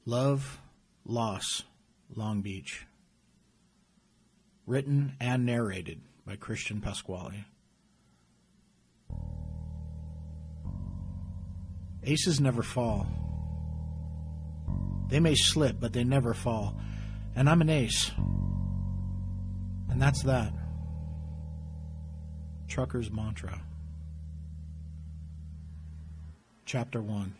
Love, Loss, Long Beach. Written and narrated by Christiaan Pasquale. Aces never fall. They may slip, but they never fall. And I'm an ace. And that's that. Trucker's Mantra. Chapter 1.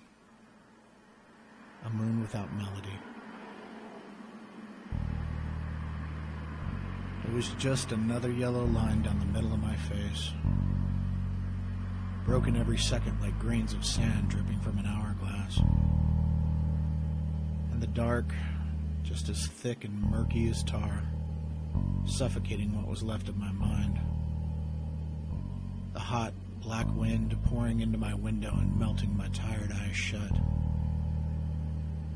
A Moon Without Melody. It was just another yellow line down the middle of my face, broken every second like grains of sand dripping from an hourglass. And the dark, just as thick and murky as tar, suffocating what was left of my mind. The hot, black wind pouring into my window and melting my tired eyes shut.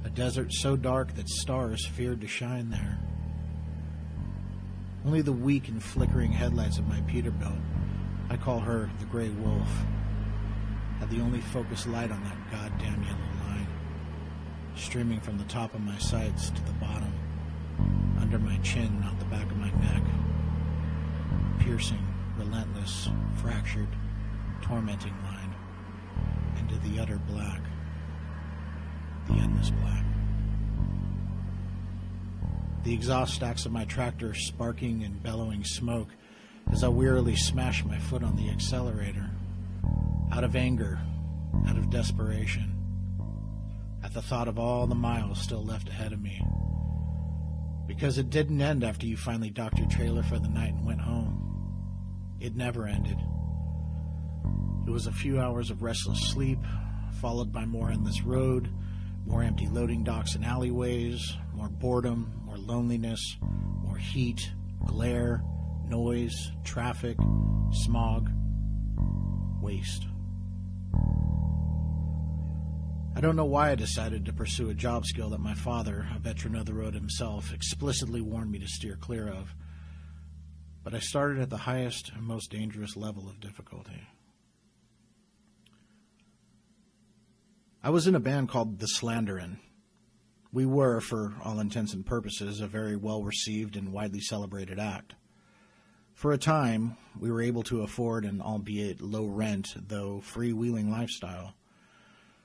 A desert so dark that stars feared to shine there. Only the weak and flickering headlights of my Peterbilt, I call her the Gray Wolf, had the only focused light on that goddamn yellow line, streaming from the top of my sights to the bottom, under my chin and out the back of my neck. Piercing, relentless, fractured, tormenting line, into the utter black. The endless black. The exhaust stacks of my tractor sparking and bellowing smoke as I wearily smash my foot on the accelerator. Out of anger, out of desperation, at the thought of all the miles still left ahead of me. Because it didn't end after you finally docked your trailer for the night and went home. It never ended. It was a few hours of restless sleep, followed by more endless road, more empty loading docks and alleyways, more boredom, more loneliness, more heat, glare, noise, traffic, smog, waste. I don't know why I decided to pursue a job skill that my father, a veteran of the road himself, explicitly warned me to steer clear of. But I started at the highest and most dangerous level of difficulty. I was in a band called the Slander. We were, for all intents and purposes, a very well-received and widely celebrated act. For a time, we were able to afford an albeit low-rent, though freewheeling lifestyle.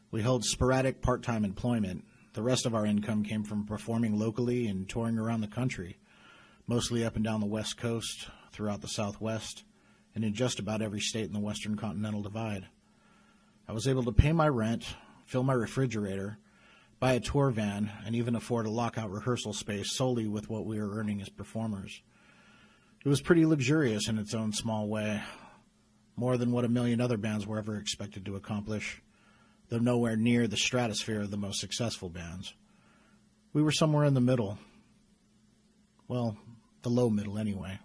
We held sporadic part-time employment. The rest of our income came from performing locally and touring around the country, mostly up and down the West Coast, throughout the Southwest, and in just about every state in the Western Continental Divide. I was able to pay my rent, fill my refrigerator, buy a tour van, and even afford a lockout rehearsal space solely with what we were earning as performers. It was pretty luxurious in its own small way, more than what a million other bands were ever expected to accomplish, though nowhere near the stratosphere of the most successful bands. We were somewhere in the middle. Well, the low middle anyway.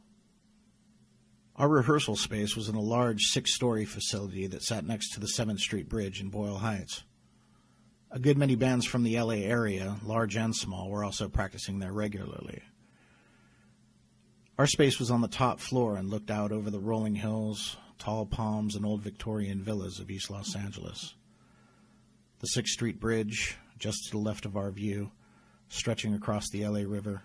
Our rehearsal space was in a large 6-story facility that sat next to the 7th Street Bridge in Boyle Heights. A good many bands from the LA area, large and small, were also practicing there regularly. Our space was on the top floor and looked out over the rolling hills, tall palms, and old Victorian villas of East Los Angeles. The 6th Street Bridge, just to the left of our view, stretching across the LA River,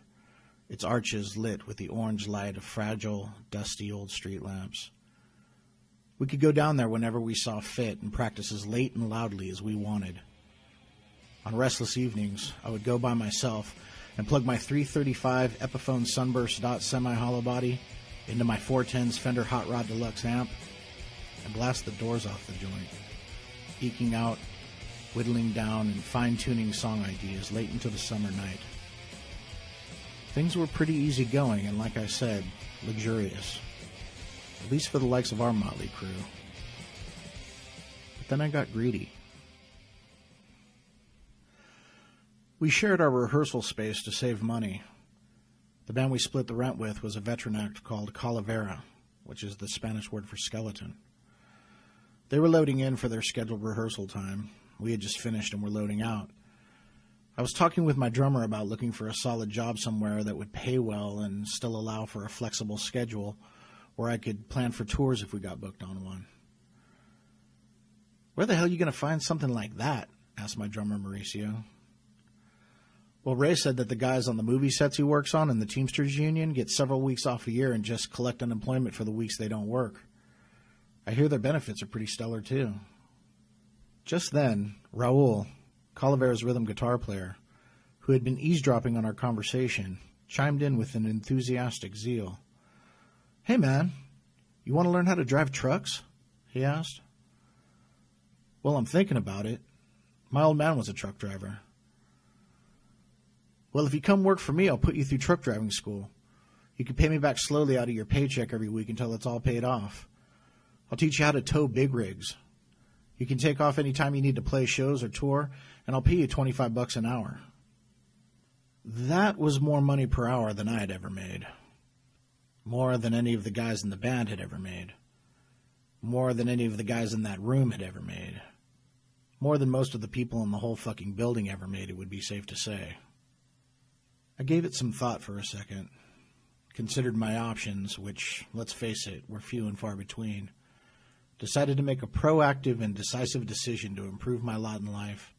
its arches lit with the orange light of fragile, dusty old street lamps. We could go down there whenever we saw fit and practice as late and loudly as we wanted. On restless evenings, I would go by myself and plug my 335 Epiphone Sunburst Dot semi-hollow body into my 410's Fender Hot Rod Deluxe amp and blast the doors off the joint, eking out, whittling down, and fine-tuning song ideas late into the summer night. Things were pretty easy going and, like I said, luxurious, at least for the likes of our motley crew. But then I got greedy. We shared our rehearsal space to save money. The band we split the rent with was a veteran act called Calavera, which is the Spanish word for skeleton. They were loading in for their scheduled rehearsal time. We had just finished and were loading out. I was talking with my drummer about looking for a solid job somewhere that would pay well and still allow for a flexible schedule where I could plan for tours if we got booked on one. "Where the hell are you going to find something like that?" asked my drummer, Mauricio. Well, Ray said that the guys on the movie sets he works on in the Teamsters Union get several weeks off a year and just collect unemployment for the weeks they don't work. I hear their benefits are pretty stellar, too. Just then, Raul, Calavera's rhythm guitar player, who had been eavesdropping on our conversation, chimed in with an enthusiastic zeal. "Hey, man, you want to learn how to drive trucks?" he asked. "Well, I'm thinking about it. My old man was a truck driver." "Well, if you come work for me, I'll put you through truck driving school. You can pay me back slowly out of your paycheck every week until it's all paid off. I'll teach you how to tow big rigs. You can take off any time you need to play shows or tour, and I'll pay you $25 an hour." That was more money per hour than I had ever made. More than any of the guys in the band had ever made. More than any of the guys in that room had ever made. More than most of the people in the whole fucking building ever made, it would be safe to say. I gave it some thought for a second, considered my options, which, let's face it, were few and far between, decided to make a proactive and decisive decision to improve my lot in life,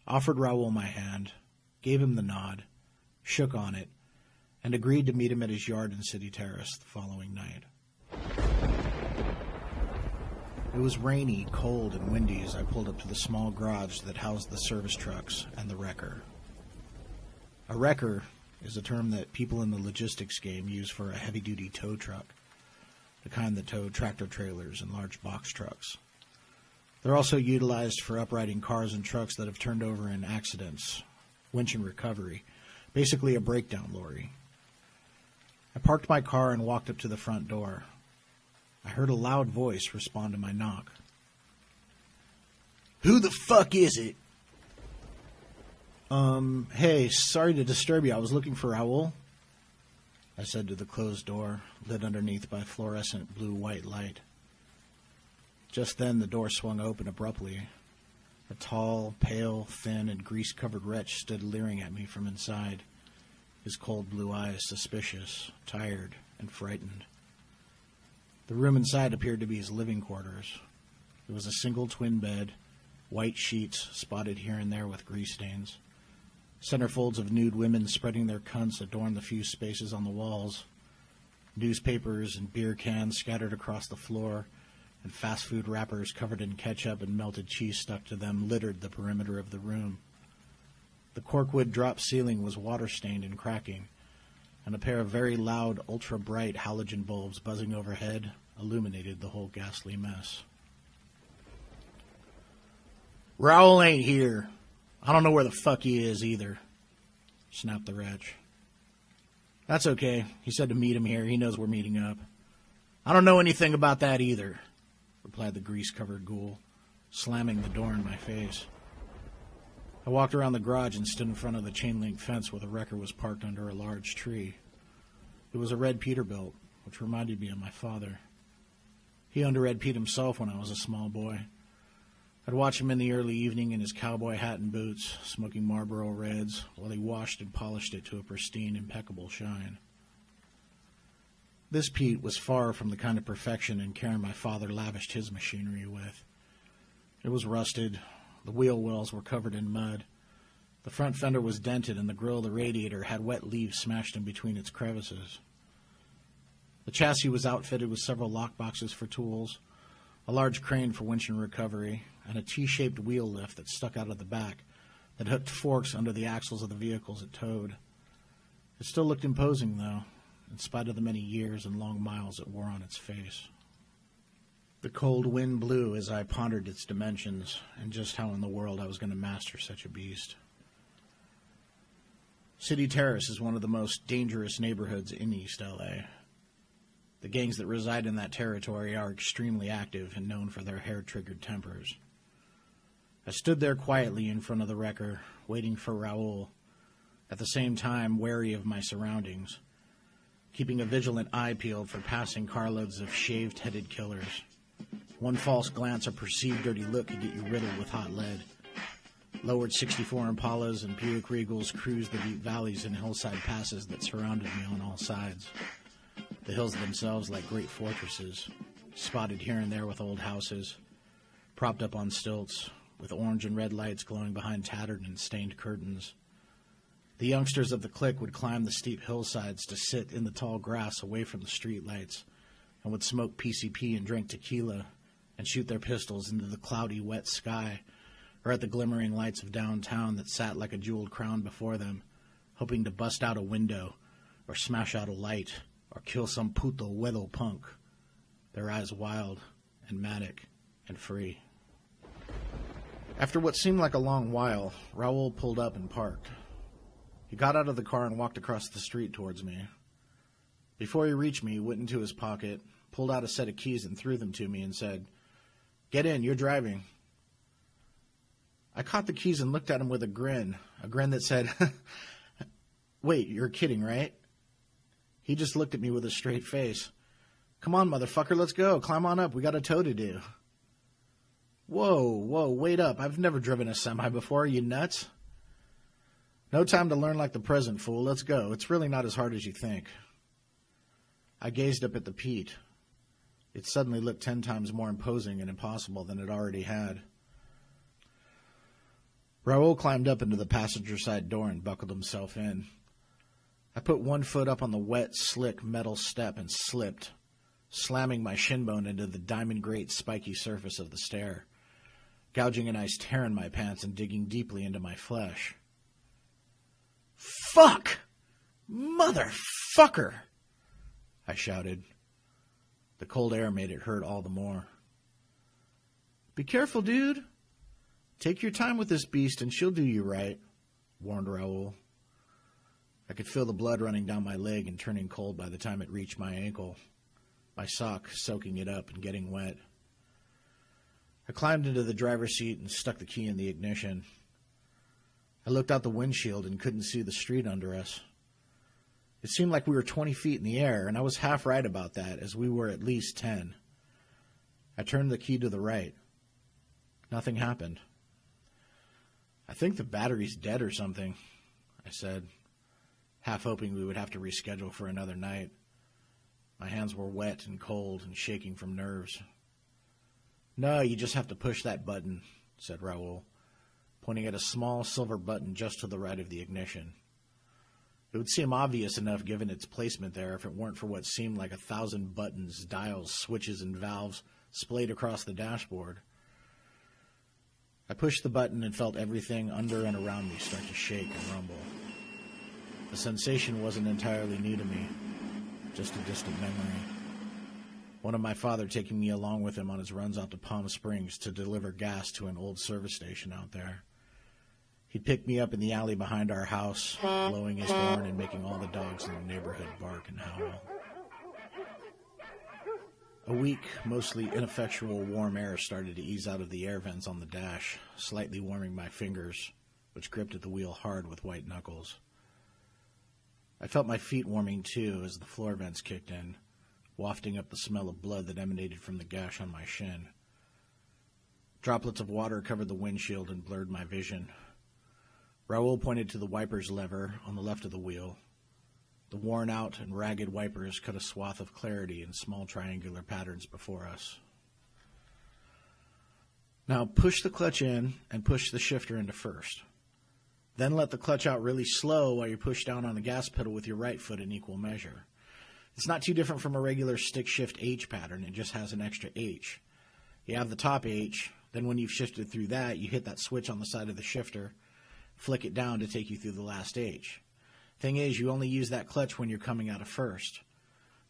offered Raul my hand, gave him the nod, shook on it, and agreed to meet him at his yard in City Terrace the following night. It was rainy, cold, and windy as I pulled up to the small garage that housed the service trucks and the wrecker. A wrecker is a term that people in the logistics game use for a heavy-duty tow truck, the kind that tow tractor trailers and large box trucks. They're also utilized for uprighting cars and trucks that have turned over in accidents, winch and recovery, basically a breakdown lorry. I parked my car and walked up to the front door. I heard a loud voice respond to my knock. "Who the fuck is it?" Hey, sorry to disturb you. I was looking for Raul," I said to the closed door, lit underneath by fluorescent blue-white light. Just then the door swung open abruptly. A tall, pale, thin, and grease-covered wretch stood leering at me from inside, his cold blue eyes suspicious, tired, and frightened. The room inside appeared to be his living quarters. There was a single twin bed, white sheets spotted here and there with grease stains. Centerfolds of nude women spreading their cunts adorned the few spaces on the walls. Newspapers and beer cans scattered across the floor, and fast food wrappers covered in ketchup and melted cheese stuck to them littered the perimeter of the room. The corkwood drop ceiling was water-stained and cracking, and a pair of very loud, ultra-bright halogen bulbs buzzing overhead illuminated the whole ghastly mess. "Raul ain't here. I don't know where the fuck he is either," snapped the wretch. "That's okay. He said to meet him here. He knows we're meeting up." "I don't know anything about that either," replied the grease-covered ghoul, slamming the door in my face. I walked around the garage and stood in front of the chain-link fence where the wrecker was parked under a large tree. It was a red Peterbilt, which reminded me of my father. He owned a red Pete himself when I was a small boy. I'd watch him in the early evening in his cowboy hat and boots, smoking Marlboro Reds, while he washed and polished it to a pristine, impeccable shine. This Pete was far from the kind of perfection and care my father lavished his machinery with. It was rusted, the wheel wells were covered in mud, the front fender was dented, and the grill of the radiator had wet leaves smashed in between its crevices. The chassis was outfitted with several lockboxes for tools, a large crane for winch and recovery, and a T-shaped wheel lift that stuck out of the back that hooked forks under the axles of the vehicles it towed. It still looked imposing, though, in spite of the many years and long miles it wore on its face. The cold wind blew as I pondered its dimensions and just how in the world I was going to master such a beast. City Terrace is one of the most dangerous neighborhoods in East L.A. The gangs that reside in that territory are extremely active and known for their hair-triggered tempers. I stood there quietly in front of the wrecker, waiting for Raul, at the same time wary of my surroundings, keeping a vigilant eye peeled for passing carloads of shaved-headed killers. One false glance or perceived dirty look could get you riddled with hot lead. Lowered 64 Impalas and Buick Regals cruised the deep valleys and hillside passes that surrounded me on all sides. The hills themselves like great fortresses, spotted here and there with old houses, propped up on stilts, with orange and red lights glowing behind tattered and stained curtains. The youngsters of the clique would climb the steep hillsides to sit in the tall grass away from the street lights, and would smoke PCP and drink tequila and shoot their pistols into the cloudy, wet sky or at the glimmering lights of downtown that sat like a jeweled crown before them, hoping to bust out a window or smash out a light or kill some puto huevo punk, their eyes wild and manic and free. After what seemed like a long while, Raul pulled up and parked. He got out of the car and walked across the street towards me. Before he reached me, he went into his pocket, pulled out a set of keys and threw them to me and said, "Get in, you're driving." I caught the keys and looked at him with a grin that said, "Wait, you're kidding, right?" He just looked at me with a straight face. "Come on, motherfucker, let's go. Climb on up. We got a tow to do." Whoa, wait up. I've never driven a semi before. Are you nuts? No time to learn like the present, fool. Let's go. It's really not as hard as you think. I gazed up at the Pete. It suddenly looked 10 times more imposing and impossible than it already had. Raul climbed up into the passenger side door and buckled himself in. I put one foot up on the wet, slick metal step and slipped, slamming my shin bone into the diamond-grate spiky surface of the stair, gouging a nice tear in my pants and digging deeply into my flesh. "Fuck! Motherfucker!" I shouted. The cold air made it hurt all the more. "Be careful, dude. Take your time with this beast and she'll do you right," warned Raul. I could feel the blood running down my leg and turning cold by the time it reached my ankle, my sock soaking it up and getting wet. I climbed into the driver's seat and stuck the key in the ignition. I looked out the windshield and couldn't see the street under us. It seemed like we were 20 feet in the air, and I was half right about that, as we were at least 10. I turned the key to the right. Nothing happened. "I think the battery's dead or something," I said, half hoping we would have to reschedule for another night. My hands were wet and cold and shaking from nerves. "No, you just have to push that button," said Raul, pointing at a small silver button just to the right of the ignition. It would seem obvious enough given its placement there if it weren't for what seemed like 1,000 buttons, dials, switches, and valves splayed across the dashboard. I pushed the button and felt everything under and around me start to shake and rumble. The sensation wasn't entirely new to me, just a distant memory. One of my father taking me along with him on his runs out to Palm Springs to deliver gas to an old service station out there. He'd pick me up in the alley behind our house, blowing his horn and making all the dogs in the neighborhood bark and howl. A weak, mostly ineffectual warm air started to ease out of the air vents on the dash, slightly warming my fingers, which gripped at the wheel hard with white knuckles. I felt my feet warming too as the floor vents kicked in, wafting up the smell of blood that emanated from the gash on my shin. Droplets of water covered the windshield and blurred my vision. Raul pointed to the wipers lever on the left of the wheel. The worn-out and ragged wipers cut a swath of clarity in small triangular patterns before us. "Now push the clutch in and push the shifter into first. Then let the clutch out really slow while you push down on the gas pedal with your right foot in equal measure. It's not too different from a regular stick-shift H pattern. It just has an extra H. You have the top H, then when you've shifted through that, you hit that switch on the side of the shifter, flick it down to take you through the last H. Thing is, you only use that clutch when you're coming out of first.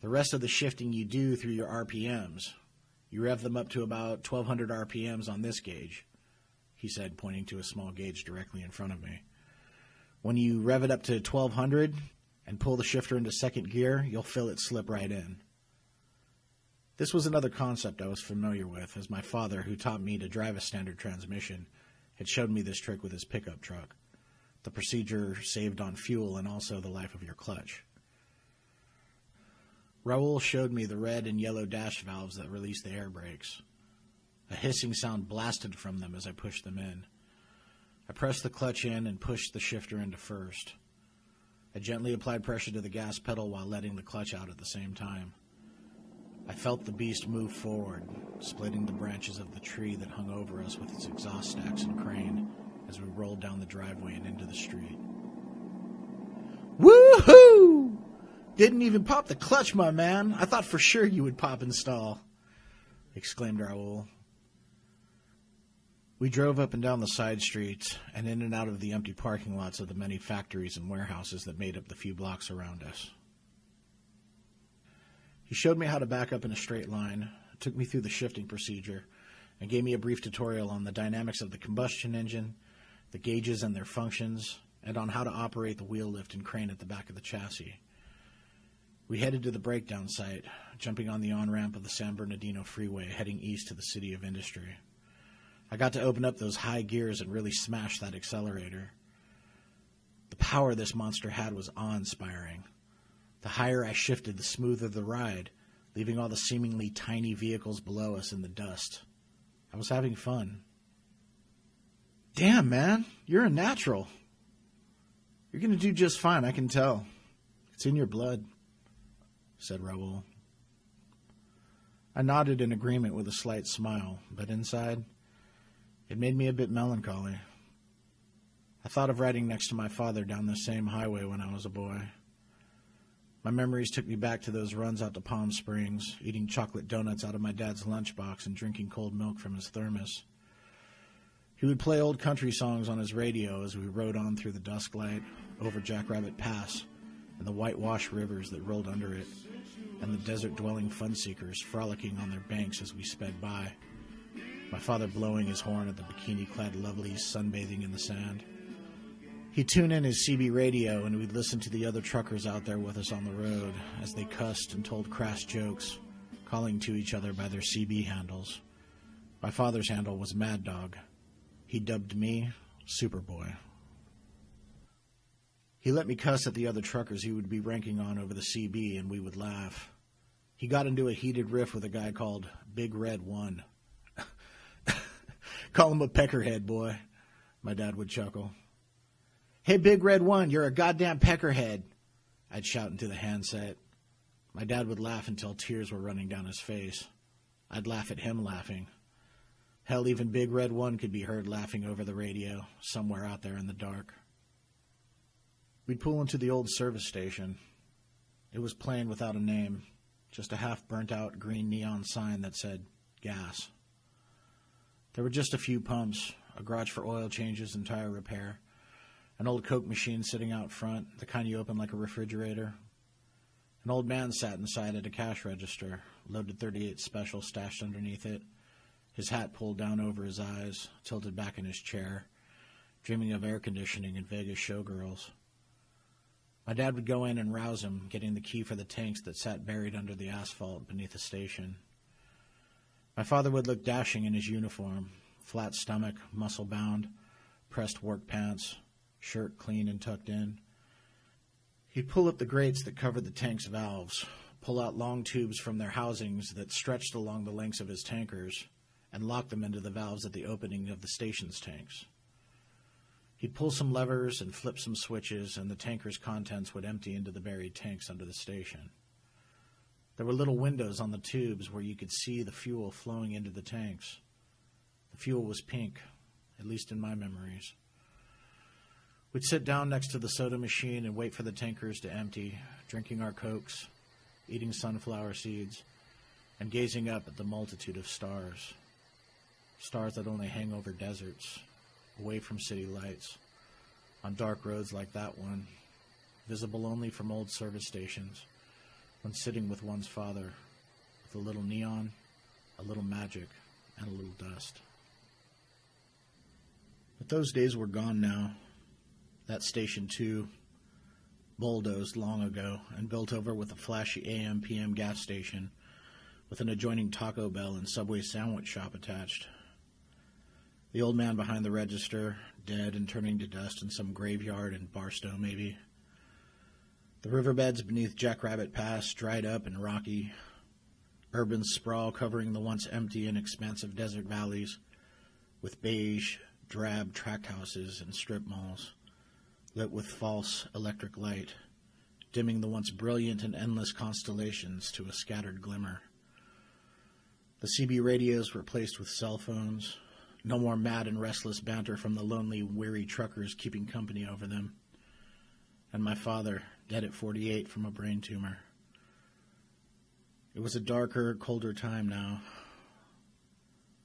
The rest of the shifting you do through your RPMs. You rev them up to about 1,200 RPMs on this gauge," he said, pointing to a small gauge directly in front of me. "When you rev it up to 1,200 and pull the shifter into second gear, you'll feel it slip right in." This was another concept I was familiar with, as my father, who taught me to drive a standard transmission, had showed me this trick with his pickup truck. The procedure saved on fuel and also the life of your clutch. Raul showed me the red and yellow dash valves that release the air brakes. A hissing sound blasted from them as I pushed them in. I pressed the clutch in and pushed the shifter into first. I gently applied pressure to the gas pedal while letting the clutch out at the same time. I felt the beast move forward, splitting the branches of the tree that hung over us with its exhaust stacks and crane as we rolled down the driveway and into the street. Didn't even pop the clutch, my man. I thought for sure you would pop and stall, exclaimed Raoul. We drove up and down the side streets and in and out of the empty parking lots of the many factories and warehouses that made up the few blocks around us. He showed me how to back up in a straight line, took me through the shifting procedure, and gave me a brief tutorial on the dynamics of the combustion engine, the gauges and their functions, and on how to operate the wheel lift and crane at the back of the chassis. We headed to the breakdown site, jumping on the on-ramp of the San Bernardino freeway, heading east to the city of industry. I got to open up those high gears and really smash that accelerator. The power this monster had was awe-inspiring. The higher I shifted, the smoother the ride, leaving all the seemingly tiny vehicles below us in the dust. I was having fun. Damn, man, you're a natural. You're going to do just fine, I can tell. It's in your blood, said Raoul. I nodded in agreement with a slight smile, but inside, it made me a bit melancholy. I thought of riding next to my father down the same highway when I was a boy. My memories took me back to those runs out to Palm Springs, eating chocolate donuts out of my dad's lunchbox and drinking cold milk from his thermos. He would play old country songs on his radio as we rode on through the dusk light, over Jackrabbit Pass, and the whitewashed rivers that rolled under it, and the desert-dwelling fun-seekers frolicking on their banks as we sped by, my father blowing his horn at the bikini-clad lovelies sunbathing in the sand. He'd tune in his CB radio, and we'd listen to the other truckers out there with us on the road as they cussed and told crass jokes, calling to each other by their CB handles. My father's handle was Mad Dog. He dubbed me Superboy. He let me cuss at the other truckers he would be ranking on over the CB, and we would laugh. He got into a heated riff with a guy called Big Red One. Call him a peckerhead, boy, my dad would chuckle. Hey, Big Red One, you're a goddamn peckerhead, I'd shout into the handset. My dad would laugh until tears were running down his face. I'd laugh at him laughing. Hell, even Big Red One could be heard laughing over the radio, somewhere out there in the dark. We'd pull into the old service station. It was plain without a name, just a half-burnt-out green neon sign that said, gas. There were just a few pumps, a garage for oil changes and tire repair, an old Coke machine sitting out front, the kind you open like a refrigerator. An old man sat inside at a cash register, loaded 38 Special stashed underneath it, his hat pulled down over his eyes, tilted back in his chair, dreaming of air conditioning and Vegas showgirls. My dad would go in and rouse him, getting the key for the tanks that sat buried under the asphalt beneath the station. My father would look dashing in his uniform, flat stomach, muscle-bound, pressed work pants, shirt clean and tucked in. He'd pull up the grates that covered the tank's valves, pull out long tubes from their housings that stretched along the lengths of his tankers, and lock them into the valves at the opening of the station's tanks. He'd pull some levers and flip some switches, and the tanker's contents would empty into the buried tanks under the station. There were little windows on the tubes where you could see the fuel flowing into the tanks. The fuel was pink, at least in my memories. We'd sit down next to the soda machine and wait for the tankers to empty, drinking our Cokes, eating sunflower seeds, and gazing up at the multitude of stars. Stars that only hang over deserts, away from city lights, on dark roads like that one, visible only from old service stations, when sitting with one's father, with a little neon, a little magic, and a little dust. But those days were gone now. That station, too, bulldozed long ago and built over with a flashy AM/PM gas station with an adjoining Taco Bell and Subway sandwich shop attached. The old man behind the register, dead and turning to dust in some graveyard in Barstow, maybe. The riverbeds beneath Jackrabbit Pass, dried up and rocky. Urban sprawl covering the once empty and expansive desert valleys, with beige, drab tract houses and strip malls, lit with false electric light, dimming the once brilliant and endless constellations to a scattered glimmer. The CB radios were replaced with cell phones. No more mad and restless banter from the lonely, weary truckers keeping company over them. And my father, dead at 48 from a brain tumor. It was a darker, colder time now.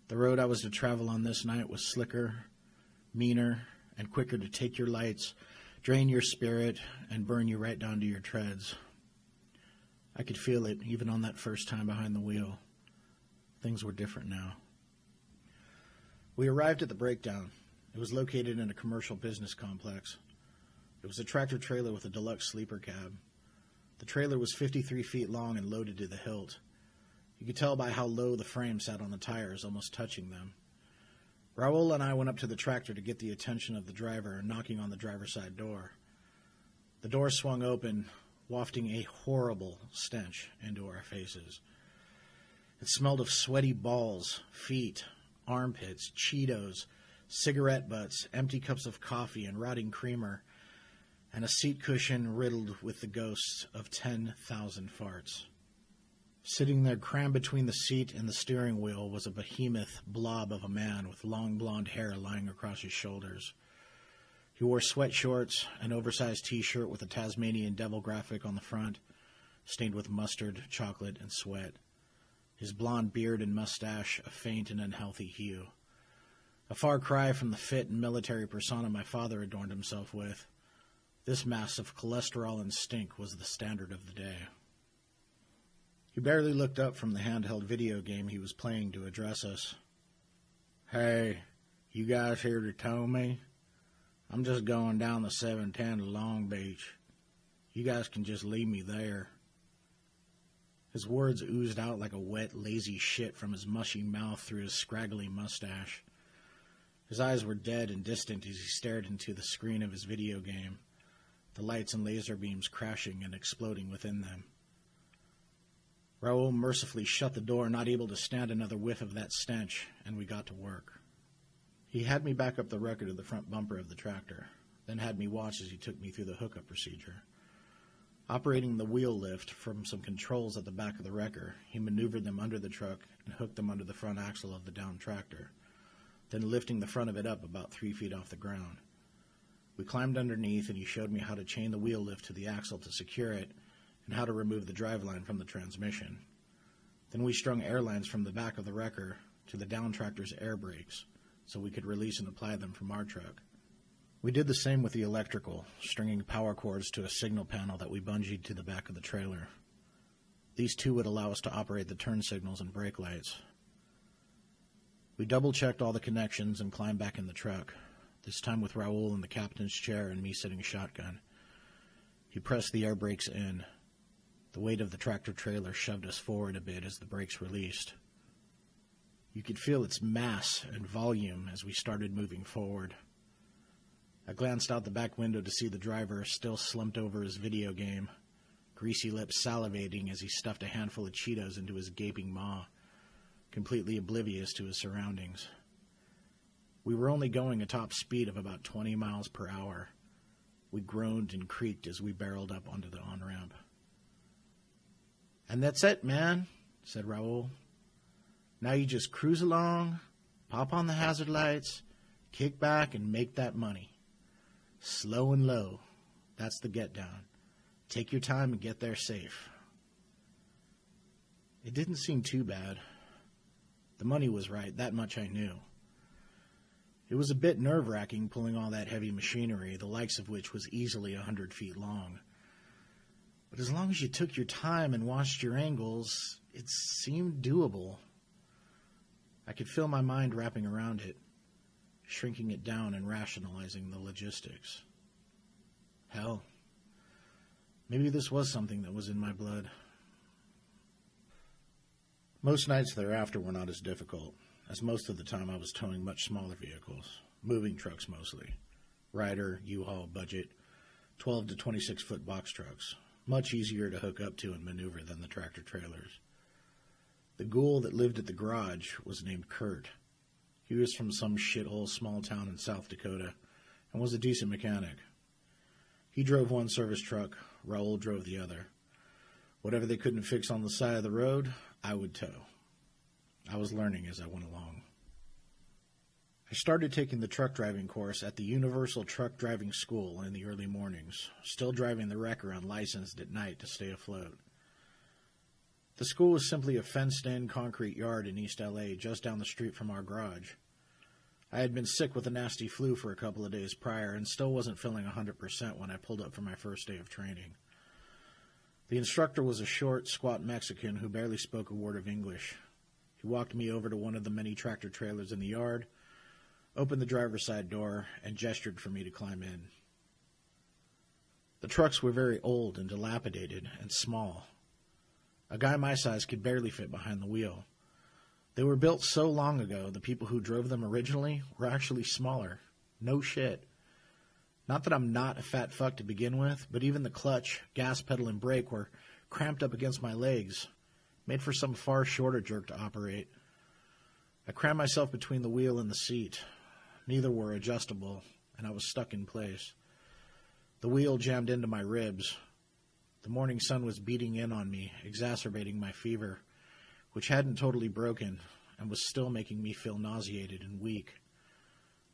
The road I was to travel on this night was slicker, meaner, and quicker to take your lights, drain your spirit, and burn you right down to your treads. I could feel it even on that first time behind the wheel. Things were different now. We arrived at the breakdown. It was located in a commercial business complex. It was a tractor-trailer with a deluxe sleeper cab. The trailer was 53 feet long and loaded to the hilt. You could tell by how low the frame sat on the tires, almost touching them. Raul and I went up to the tractor to get the attention of the driver, knocking on the driver's side door. The door swung open, wafting a horrible stench into our faces. It smelled of sweaty balls, feet, armpits, Cheetos, cigarette butts, empty cups of coffee and rotting creamer, and a seat cushion riddled with the ghosts of 10,000 farts. Sitting there crammed between the seat and the steering wheel was a behemoth blob of a man with long blonde hair lying across his shoulders. He wore sweat shorts, an oversized T-shirt with a Tasmanian devil graphic on the front, stained with mustard, chocolate, and sweat. His blonde beard and mustache a faint and unhealthy hue. A far cry from the fit and military persona my father adorned himself with. This mass of cholesterol and stink was the standard of the day. He barely looked up from the handheld video game he was playing to address us. "Hey, you guys here to tow me? I'm just going down the 710 to Long Beach. You guys can just leave me there." His words oozed out like a wet, lazy shit from his mushy mouth through his scraggly mustache. His eyes were dead and distant as he stared into the screen of his video game, the lights and laser beams crashing and exploding within them. Raul mercifully shut the door, not able to stand another whiff of that stench, and we got to work. He had me back up the wrecker to the front bumper of the tractor, then had me watch as he took me through the hookup procedure. Operating the wheel lift from some controls at the back of the wrecker, he maneuvered them under the truck and hooked them under the front axle of the downed tractor, then lifting the front of it up about 3 feet off the ground. We climbed underneath, and he showed me how to chain the wheel lift to the axle to secure it, and how to remove the driveline from the transmission. Then we strung air lines from the back of the wrecker to the down tractor's air brakes, so we could release and apply them from our truck. We did the same with the electrical, stringing power cords to a signal panel that we bungeed to the back of the trailer. These two would allow us to operate the turn signals and brake lights. We double-checked all the connections and climbed back in the truck, this time with Raul in the captain's chair and me sitting shotgun. He pressed the air brakes in. The weight of the tractor-trailer shoved us forward a bit as the brakes released. You could feel its mass and volume as we started moving forward. I glanced out the back window to see the driver still slumped over his video game, greasy lips salivating as he stuffed a handful of Cheetos into his gaping maw, completely oblivious to his surroundings. We were only going a top speed of about 20 miles per hour. We groaned and creaked as we barreled up onto the on-ramp. "And that's it, man," said Raul. "Now you just cruise along, pop on the hazard lights, kick back, and make that money. Slow and low. That's the get-down. Take your time and get there safe." It didn't seem too bad. The money was right, that much I knew. It was a bit nerve-wracking pulling all that heavy machinery, the likes of which was easily 100 feet long. But as long as you took your time and watched your angles, it seemed doable. I could feel my mind wrapping around it, shrinking it down and rationalizing the logistics. Hell, maybe this was something that was in my blood. Most nights thereafter were not as difficult, as most of the time I was towing much smaller vehicles, moving trucks mostly, Ryder, U-Haul, budget, 12 to 26-foot box trucks, much easier to hook up to and maneuver than the tractor-trailers. The ghoul that lived at the garage was named Kurt. He was from some shithole small town in South Dakota and was a decent mechanic. He drove one service truck, Raul drove the other. Whatever they couldn't fix on the side of the road, I would tow. I was learning as I went along. I started taking the truck driving course at the Universal Truck Driving School in the early mornings, still driving the wrecker unlicensed at night to stay afloat. The school was simply a fenced-in concrete yard in East L.A. just down the street from our garage. I had been sick with a nasty flu for a couple of days prior and still wasn't feeling 100% when I pulled up for my first day of training. The instructor was a short, squat Mexican who barely spoke a word of English. He walked me over to one of the many tractor trailers in the yard, opened the driver's side door, and gestured for me to climb in. The trucks were very old and dilapidated and small. A guy my size could barely fit behind the wheel. They were built so long ago, the people who drove them originally were actually smaller. No shit. Not that I'm not a fat fuck to begin with, but even the clutch, gas pedal, and brake were cramped up against my legs, made for some far shorter jerk to operate. I crammed myself between the wheel and the seat. Neither were adjustable, and I was stuck in place. The wheel jammed into my ribs. The morning sun was beating in on me, exacerbating my fever, which hadn't totally broken and was still making me feel nauseated and weak.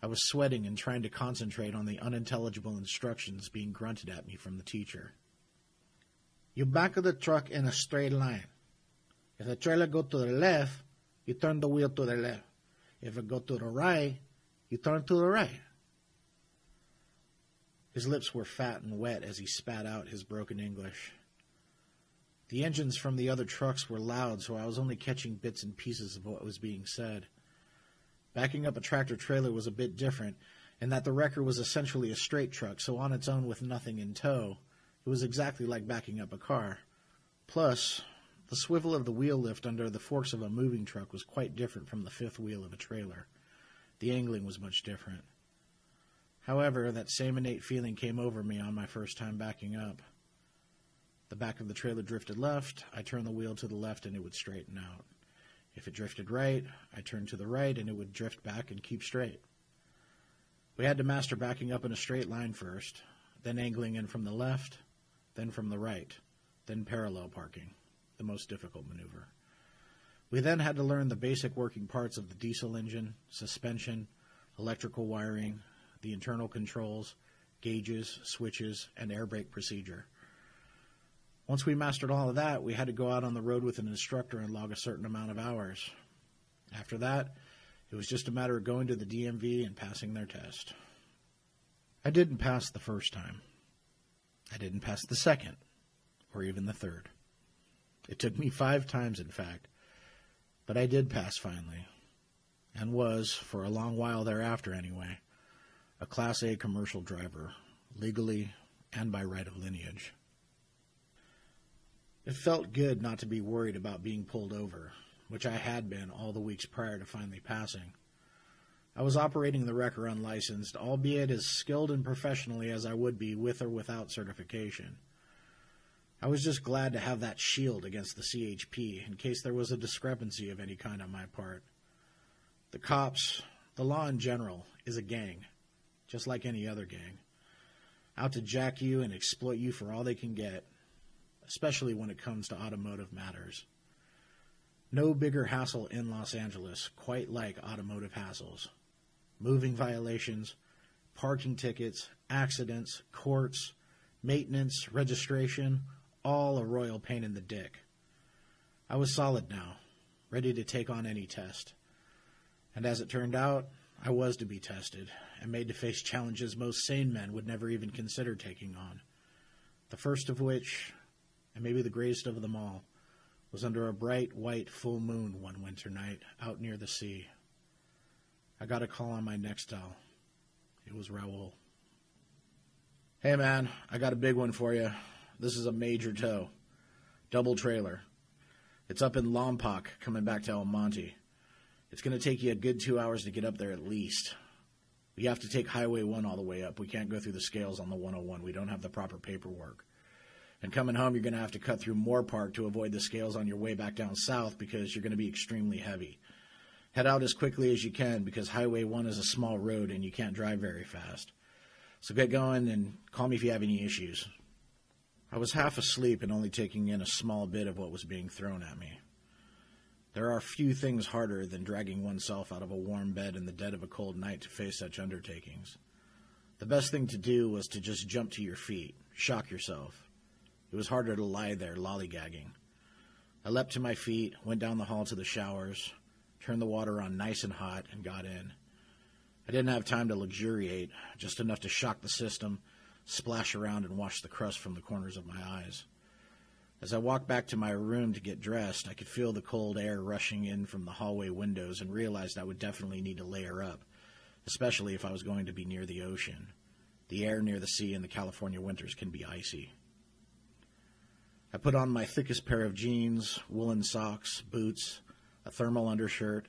I was sweating and trying to concentrate on the unintelligible instructions being grunted at me from the teacher. You back of the truck in a straight line. If the trailer go to the left, you turn the wheel to the left. If it go to the right, you turn to the right. His lips were fat and wet as he spat out his broken English. The engines from the other trucks were loud, so I was only catching bits and pieces of what was being said. Backing up a tractor-trailer was a bit different, in that the wrecker was essentially a straight truck, so on its own with nothing in tow, it was exactly like backing up a car. Plus, the swivel of the wheel lift under the forks of a moving truck was quite different from the fifth wheel of a trailer. The angling was much different. However, that same innate feeling came over me on my first time backing up. The back of the trailer drifted left, I turned the wheel to the left and it would straighten out. If it drifted right, I turned to the right and it would drift back and keep straight. We had to master backing up in a straight line first, then angling in from the left, then from the right, then parallel parking, the most difficult maneuver. We then had to learn the basic working parts of the diesel engine, suspension, electrical wiring, the internal controls, gauges, switches, and air brake procedure. Once we mastered all of that, we had to go out on the road with an instructor and log a certain amount of hours. After that, it was just a matter of going to the DMV and passing their test. I didn't pass the first time. I didn't pass the second, or even the third. It took me 5 times, in fact, but I did pass finally, and was, for a long while thereafter anyway, a Class A commercial driver, legally and by right of lineage. It felt good not to be worried about being pulled over, which I had been all the weeks prior to finally passing. I was operating the wrecker unlicensed, albeit as skilled and professionally as I would be with or without certification. I was just glad to have that shield against the CHP in case there was a discrepancy of any kind on my part. The cops, the law in general, is a gang, just like any other gang, out to jack you and exploit you for all they can get, especially when it comes to automotive matters. No bigger hassle in Los Angeles quite like automotive hassles. Moving violations, parking tickets, accidents, courts, maintenance, registration, all a royal pain in the dick. I was solid now, ready to take on any test. And as it turned out, I was to be tested and made to face challenges most sane men would never even consider taking on. The first of which, and maybe the greatest of them all, was under a bright white full moon one winter night out near the sea. I got a call on my Nextel. It was Raul. Hey man, I got a big one for you. This is a major tow. Double trailer. It's up in Lompoc coming back to El Monte. It's going to take you a good 2 hours to get up there at least. We have to take Highway 1 all the way up. We can't go through the scales on the 101. We don't have the proper paperwork. And coming home, you're going to have to cut through Moorpark to avoid the scales on your way back down south because you're going to be extremely heavy. Head out as quickly as you can because Highway 1 is a small road and you can't drive very fast. So get going and call me if you have any issues. I was half asleep and only taking in a small bit of what was being thrown at me. There are few things harder than dragging oneself out of a warm bed in the dead of a cold night to face such undertakings. The best thing to do was to just jump to your feet, shock yourself. It was harder to lie there lollygagging. I leapt to my feet, went down the hall to the showers, turned the water on nice and hot, and got in. I didn't have time to luxuriate, just enough to shock the system, splash around, and wash the crust from the corners of my eyes. As I walked back to my room to get dressed, I could feel the cold air rushing in from the hallway windows and realized I would definitely need to layer up, especially if I was going to be near the ocean. The air near the sea in the California winters can be icy. I put on my thickest pair of jeans, woolen socks, boots, a thermal undershirt,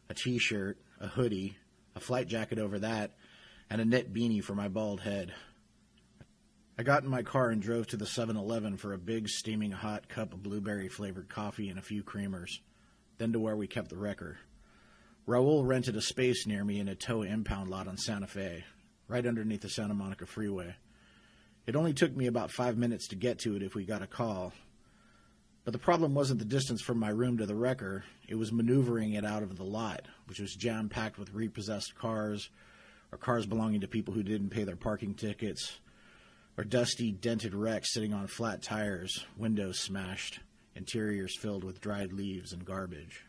a t-shirt, a hoodie, a flight jacket over that, and a knit beanie for my bald head. I got in my car and drove to the 7-Eleven for a big, steaming hot cup of blueberry-flavored coffee and a few creamers, then to where we kept the wrecker. Raul rented a space near me in a tow impound lot on Santa Fe, right underneath the Santa Monica Freeway. It only took me about 5 minutes to get to it if we got a call. But the problem wasn't the distance from my room to the wrecker, it was maneuvering it out of the lot, which was jam-packed with repossessed cars, or cars belonging to people who didn't pay their parking tickets, or dusty, dented wrecks sitting on flat tires, windows smashed, interiors filled with dried leaves and garbage.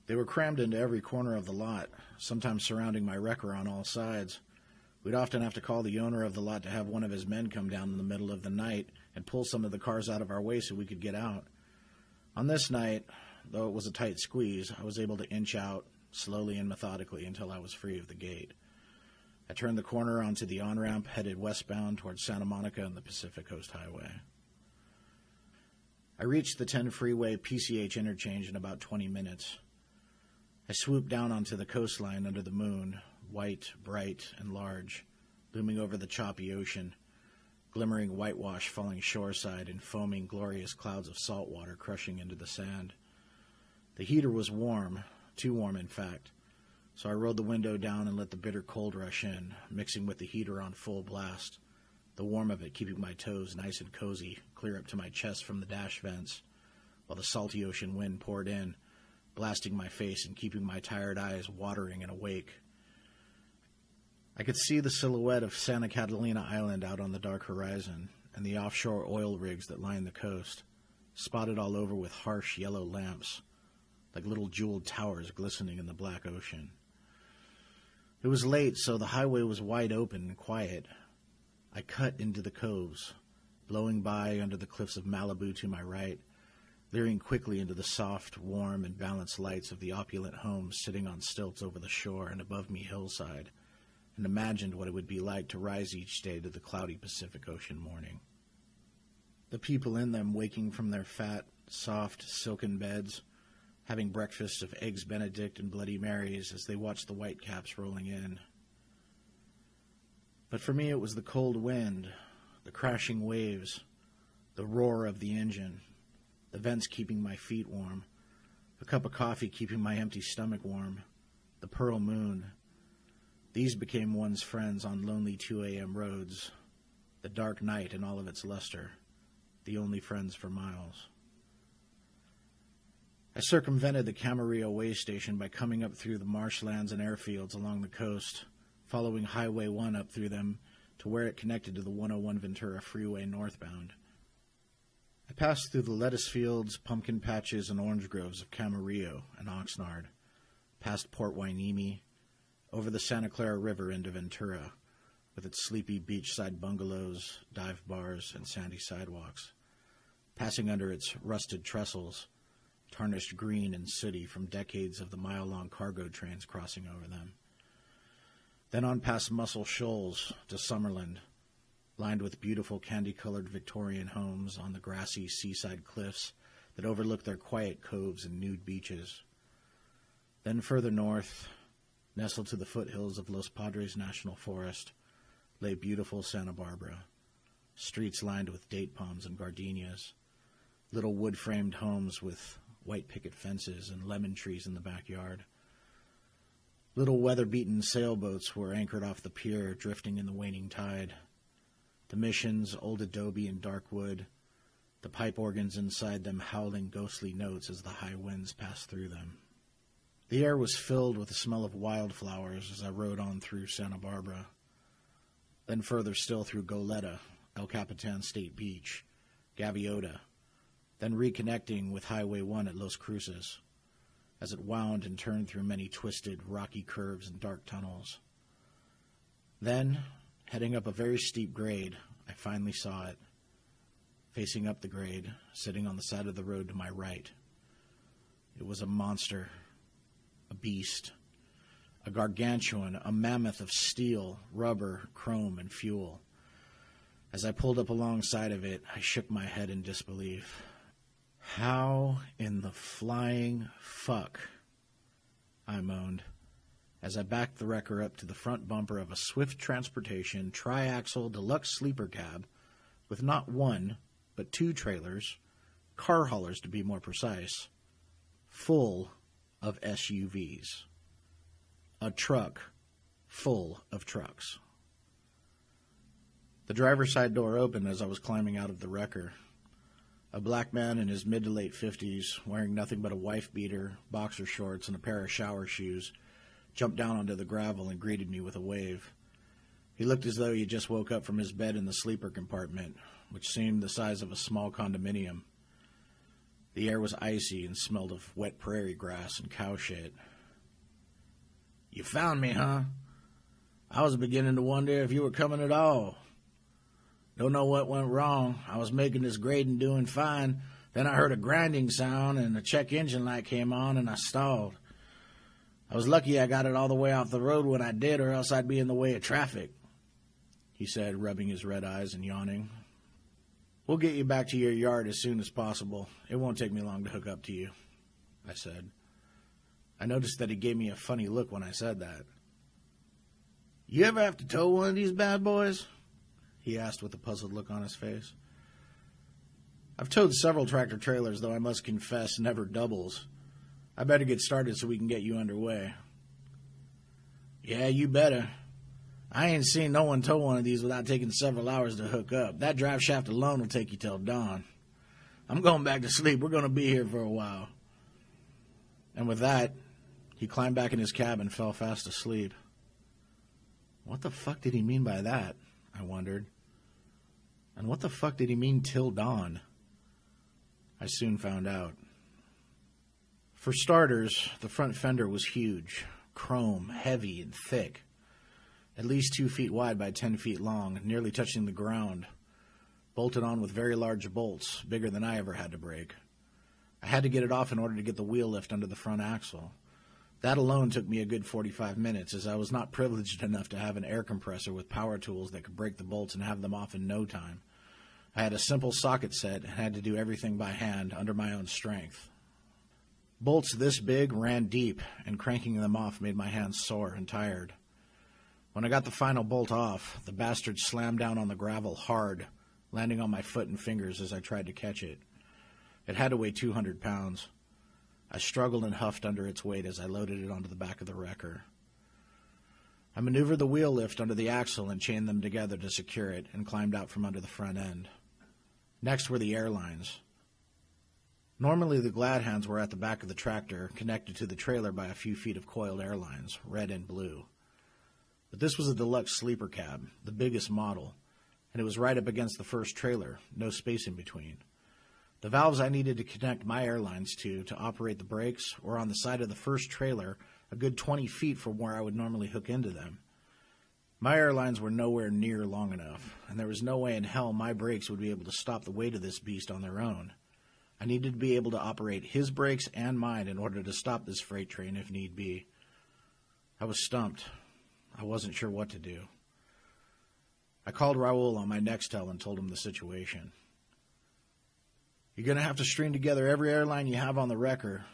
They were crammed into every corner of the lot, sometimes surrounding my wrecker on all sides. We'd often have to call the owner of the lot to have one of his men come down in the middle of the night and pull some of the cars out of our way so we could get out. On this night, though it was a tight squeeze, I was able to inch out slowly and methodically until I was free of the gate. I turned the corner onto the on-ramp, headed westbound towards Santa Monica and the Pacific Coast Highway. I reached the 10 freeway PCH interchange in about 20 minutes. I swooped down onto the coastline under the moon, white, bright, and large, looming over the choppy ocean, glimmering whitewash falling shoreside and foaming glorious clouds of salt water crushing into the sand. The heater was warm, too warm in fact, so I rolled the window down and let the bitter cold rush in, mixing with the heater on full blast, the warm of it keeping my toes nice and cozy, clear up to my chest from the dash vents, while the salty ocean wind poured in, blasting my face and keeping my tired eyes watering and awake. I could see the silhouette of Santa Catalina Island out on the dark horizon, and the offshore oil rigs that line the coast, spotted all over with harsh yellow lamps, like little jeweled towers glistening in the black ocean. It was late, so the highway was wide open and quiet. I cut into the coves, blowing by under the cliffs of Malibu to my right, leering quickly into the soft, warm, and balanced lights of the opulent homes sitting on stilts over the shore and above me hillside, and imagined what it would be like to rise each day to the cloudy Pacific Ocean morning. The people in them waking from their fat, soft, silken beds, having breakfast of Eggs Benedict and Bloody Marys as they watched the whitecaps rolling in. But for me it was the cold wind, the crashing waves, the roar of the engine, the vents keeping my feet warm, a cup of coffee keeping my empty stomach warm, the pearl moon. These became one's friends on lonely 2 a.m. roads, the dark night in all of its luster, the only friends for miles. I circumvented the Camarillo way station by coming up through the marshlands and airfields along the coast, following Highway 1 up through them to where it connected to the 101 Ventura Freeway northbound. I passed through the lettuce fields, pumpkin patches, and orange groves of Camarillo and Oxnard, past Port Hueneme, over the Santa Clara River into Ventura, with its sleepy beachside bungalows, dive bars, and sandy sidewalks, passing under its rusted trestles, tarnished green and sooty from decades of the mile-long cargo trains crossing over them. Then on past Muscle Shoals to Summerland, lined with beautiful candy-colored Victorian homes on the grassy seaside cliffs that overlook their quiet coves and nude beaches. Then further north, nestled to the foothills of Los Padres National Forest, lay beautiful Santa Barbara, streets lined with date palms and gardenias, little wood-framed homes with white picket fences and lemon trees in the backyard. Little weather-beaten sailboats were anchored off the pier, drifting in the waning tide. The missions, old adobe and dark wood, the pipe organs inside them howling ghostly notes as the high winds passed through them. The air was filled with the smell of wildflowers as I rode on through Santa Barbara, then further still through Goleta, El Capitan State Beach, Gaviota, then reconnecting with Highway 1 at Los Cruces, as it wound and turned through many twisted, rocky curves and dark tunnels. Then, heading up a very steep grade, I finally saw it, facing up the grade, sitting on the side of the road to my right. It was a monster, a beast, a gargantuan, a mammoth of steel, rubber, chrome, and fuel. As I pulled up alongside of it, I shook my head in disbelief. How in the flying fuck? I moaned, as I backed the wrecker up to the front bumper of a Swift Transportation tri-axle deluxe sleeper cab with not one, but two trailers, car haulers to be more precise, full of SUVs. A truck full of trucks. The driver's side door opened as I was climbing out of the wrecker. A black man in his mid to late 50s, wearing nothing but a wife beater, boxer shorts, and a pair of shower shoes, jumped down onto the gravel and greeted me with a wave. He looked as though he had just woke up from his bed in the sleeper compartment, which seemed the size of a small condominium. The air was icy and smelled of wet prairie grass and cow shit. "You found me, huh? I was beginning to wonder if you were coming at all. Don't know what went wrong. I was making this grade and doing fine. Then I heard a grinding sound and the check engine light came on and I stalled. I was lucky I got it all the way off the road when I did, or else I'd be in the way of traffic," he said, rubbing his red eyes and yawning. "We'll get you back to your yard as soon as possible. It won't take me long to hook up to you," I said. I noticed that he gave me a funny look when I said that. "You ever have to tow one of these bad boys?" he asked with a puzzled look on his face. "I've towed several tractor trailers, though I must confess never doubles. I better get started so we can get you underway." "Yeah, you better. I ain't seen no one tow one of these without taking several hours to hook up. That drive shaft alone will take you till dawn. I'm going back to sleep. We're going to be here for a while." And with that, he climbed back in his cab and fell fast asleep. What the fuck did he mean by that? I wondered. And what the fuck did he mean till dawn? I soon found out. For starters, the front fender was huge, chrome, heavy, and thick. At least 2 feet wide by 10 feet long, nearly touching the ground, bolted on with very large bolts, bigger than I ever had to break. I had to get it off in order to get the wheel lift under the front axle. That alone took me a good 45 minutes, as I was not privileged enough to have an air compressor with power tools that could break the bolts and have them off in no time. I had a simple socket set and had to do everything by hand under my own strength. Bolts this big ran deep, and cranking them off made my hands sore and tired. When I got the final bolt off, the bastard slammed down on the gravel hard, landing on my foot and fingers as I tried to catch it. It had to weigh 200 pounds. I struggled and huffed under its weight as I loaded it onto the back of the wrecker. I maneuvered the wheel lift under the axle and chained them together to secure it, and climbed out from under the front end. Next were the airlines. Normally the glad hands were at the back of the tractor, connected to the trailer by a few feet of coiled airlines, red and blue. But this was a deluxe sleeper cab, the biggest model, and it was right up against the first trailer, no space in between. The valves I needed to connect my airlines to operate the brakes were on the side of the first trailer, a good 20 feet from where I would normally hook into them. My airlines were nowhere near long enough, and there was no way in hell my brakes would be able to stop the weight of this beast on their own. I needed to be able to operate his brakes and mine in order to stop this freight train if need be. I was stumped. I wasn't sure what to do. I called Raul on my Nextel and told him the situation. "You're going to have to string together every airline you have on the wrecker,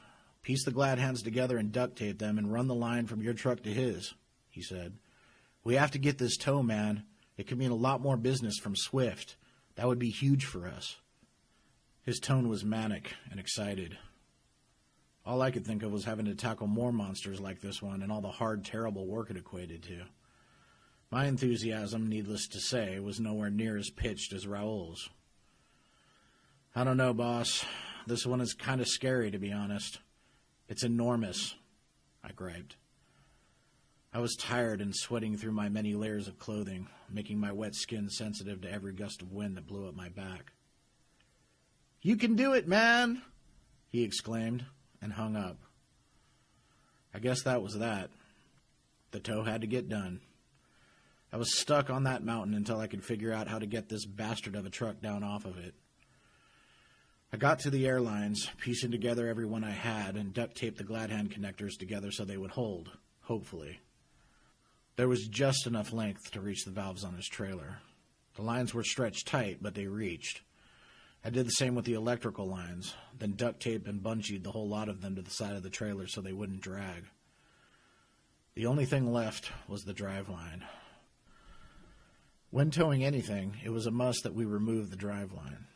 piece the glad hands together and duct tape them, and run the line from your truck to his," he said. "We have to get this tow, man. It could mean a lot more business from Swift. That would be huge for us." His tone was manic and excited. All I could think of was having to tackle more monsters like this one and all the hard, terrible work it equated to. My enthusiasm, needless to say, was nowhere near as pitched as Raul's. I don't know, boss. This one is kind of scary, to be honest. It's enormous, I griped. I was tired and sweating through my many layers of clothing, making my wet skin sensitive to every gust of wind that blew up my back. "You can do it, man!" he exclaimed, and hung up. I guess that was that. The tow had to get done. I was stuck on that mountain until I could figure out how to get this bastard of a truck down off of it. I got to the airlines, piecing together every one I had, and duct-taped the glad hand connectors together so they would hold, hopefully. There was just enough length to reach the valves on his trailer. The lines were stretched tight, but they reached. I did the same with the electrical lines, then duct-taped and bungeed the whole lot of them to the side of the trailer so they wouldn't drag. The only thing left was the driveline. When towing anything, it was a must that we remove the driveline.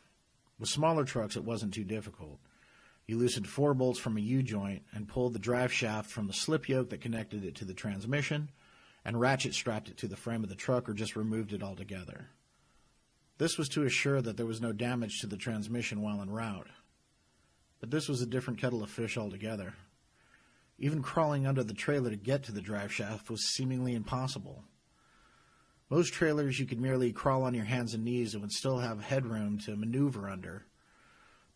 With smaller trucks, it wasn't too difficult. You loosened 4 bolts from a U-joint and pulled the drive shaft from the slip yoke that connected it to the transmission, and ratchet strapped it to the frame of the truck or just removed it altogether. This was to assure that there was no damage to the transmission while en route. But this was a different kettle of fish altogether. Even crawling under the trailer to get to the drive shaft was seemingly impossible. Most trailers you could merely crawl on your hands and knees and would still have headroom to maneuver under.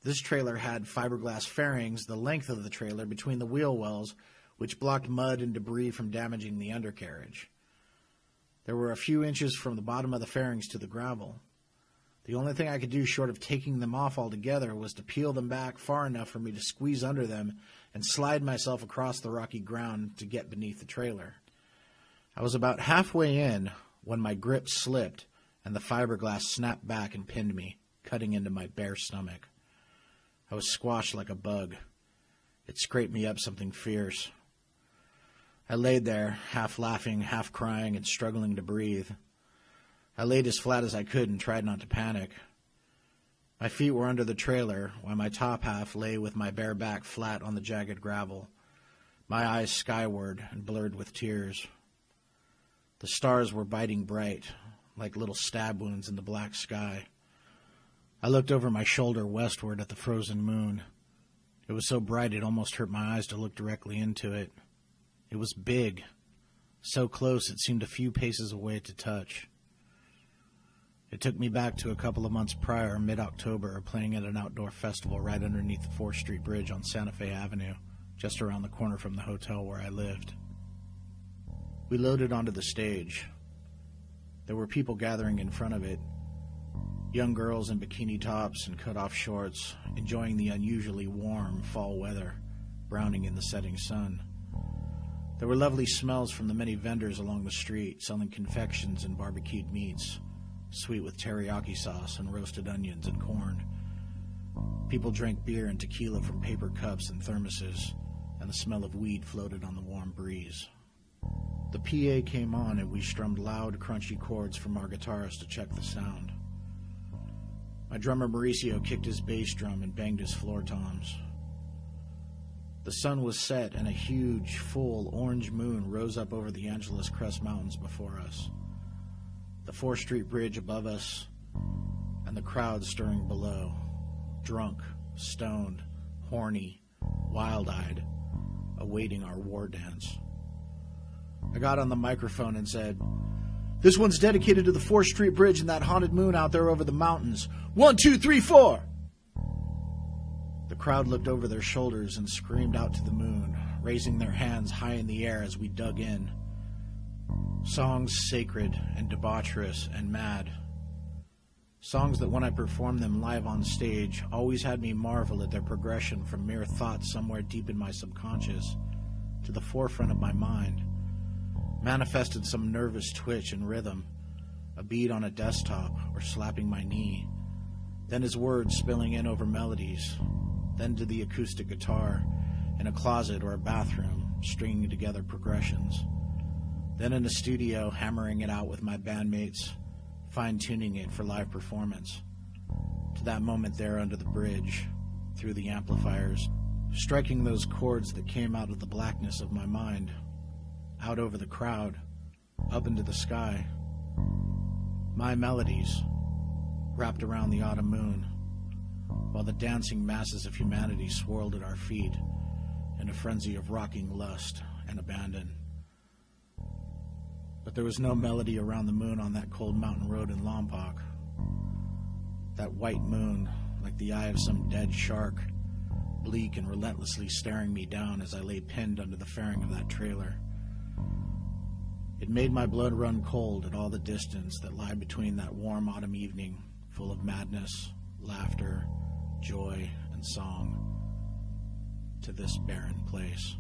This trailer had fiberglass fairings the length of the trailer between the wheel wells, which blocked mud and debris from damaging the undercarriage. There were a few inches from the bottom of the fairings to the gravel. The only thing I could do short of taking them off altogether was to peel them back far enough for me to squeeze under them and slide myself across the rocky ground to get beneath the trailer. I was about halfway in when my grip slipped and the fiberglass snapped back and pinned me, cutting into my bare stomach. I was squashed like a bug. It scraped me up something fierce. I laid there, half laughing, half crying, and struggling to breathe. I laid as flat as I could and tried not to panic. My feet were under the trailer, while my top half lay with my bare back flat on the jagged gravel, my eyes skyward and blurred with tears. The stars were biting bright, like little stab wounds in the black sky. I looked over my shoulder westward at the frozen moon. It was so bright it almost hurt my eyes to look directly into it. It was big, so close it seemed a few paces away to touch. It took me back to a couple of months prior, mid-October, playing at an outdoor festival right underneath the 4th Street Bridge on Santa Fe Avenue, just around the corner from the hotel where I lived. We loaded onto the stage. There were people gathering in front of it, young girls in bikini tops and cut-off shorts, enjoying the unusually warm fall weather, browning in the setting sun. There were lovely smells from the many vendors along the street, selling confections and barbecued meats, sweet with teriyaki sauce and roasted onions and corn. People drank beer and tequila from paper cups and thermoses, and the smell of weed floated on the warm breeze. The PA came on and we strummed loud, crunchy chords from our guitarist to check the sound. My drummer Mauricio kicked his bass drum and banged his floor toms. The sun was set and a huge, full orange moon rose up over the Angeles Crest Mountains before us. The 4th Street Bridge above us, and the crowd stirring below, drunk, stoned, horny, wild-eyed, awaiting our war dance. I got on the microphone and said, "This one's dedicated to the 4th Street Bridge and that haunted moon out there over the mountains. 1, 2, 3, 4! The crowd looked over their shoulders and screamed out to the moon, raising their hands high in the air as we dug in. Songs sacred and debaucherous and mad. Songs that when I performed them live on stage always had me marvel at their progression from mere thoughts somewhere deep in my subconscious to the forefront of my mind. Manifested some nervous twitch and rhythm, a beat on a desktop or slapping my knee, then his words spilling in over melodies, then to the acoustic guitar in a closet or a bathroom, stringing together progressions. Then in a studio, hammering it out with my bandmates, fine-tuning it for live performance. To that moment there under the bridge, through the amplifiers, striking those chords that came out of the blackness of my mind, out over the crowd, up into the sky. My melodies, wrapped around the autumn moon, while the dancing masses of humanity swirled at our feet in a frenzy of rocking lust and abandon. But there was no melody around the moon on that cold mountain road in Lompoc. That white moon, like the eye of some dead shark, bleak and relentlessly staring me down as I lay pinned under the fairing of that trailer. It made my blood run cold at all the distance that lay between that warm autumn evening, full of madness, laughter, joy, and song, to this barren place.